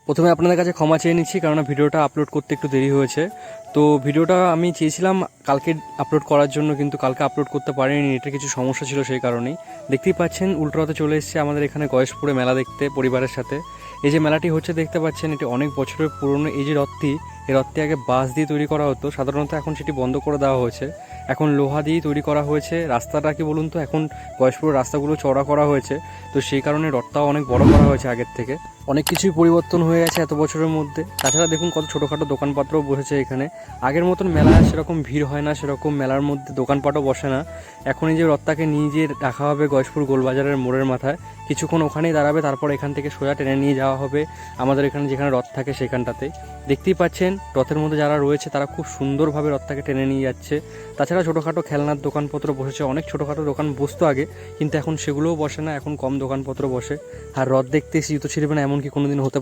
প্রথমে আপনাদের কাছে ক্ষমা চেয়ে নিচ্ছি, কারণ ভিডিওটা আপলোড করতে একটু দেরি হয়েছে। তো ভিডিওটা আমি চেয়েছিলাম কালকে আপলোড করার জন্য, কিন্তু কালকে আপলোড করতে পারিনি, এটা কিছু সমস্যা ছিল, সেই কারণেই। দেখতেই পাচ্ছেন উল্টোরথে চলে এসেছে আমাদের এখানে গয়েশপুরে মেলা দেখতে পরিবারের সাথে। এই যে মেলাটি হচ্ছে দেখতে পাচ্ছেন, এটি অনেক বছরের পুরনো। এই যে রথটি, এই রথটি আগে বাঁশ দিয়ে তৈরি করা হতো সাধারণত, এখন সেটি বন্ধ করে দেওয়া হয়েছে, এখন লোহা দিয়েই তৈরি করা হয়েছে। রাস্তাটা কি বলুন তো, এখন গয়েশপুরের রাস্তাগুলো চওড়া করা হয়েছে, তো সেই কারণে রথটাও অনেক বড় করা হয়েছে আগের থেকে। অনেক কিছুই পরিবর্তন হয়ে গেছে এত বছরের মধ্যে। তাছাড়া দেখুন কত ছোটোখাটো দোকানপাটও বসেছে এখানে। আগের মতন মেলা সেরকম ভিড় হয় না, সেরকম মেলার মধ্যে দোকানপাটও বসে না। এখন এই যে রথটাকে নিয়ে যে রাখা হবে গয়েশপুর গোলবাজারের মোড়ের মাথায়, কিছুক্ষণ ওখানেই দাঁড়াবে, তারপর এখান থেকে সোজা টেনে নিয়ে যাওয়া হবে আমাদের এখানে যেখানে রথ থাকে সেখানটাতে। দেখতেই পাচ্ছেন রথের মধ্যে যারা রয়েছে তারা খুব সুন্দরভাবে রথটাকে টেনে নিয়ে যাচ্ছে। তাছাড়া ছোটোখাটো খেলনার দোকানপত্র বসেছে, অনেক ছোটোখাটো দোকান বসতো আগে, কিন্তু এখন সেগুলোও বসে না, এখন কম দোকানপত্র বসে। আর রথ দেখতে জুতো ছিঁড়বে না এমন কি কোনোদিন হতে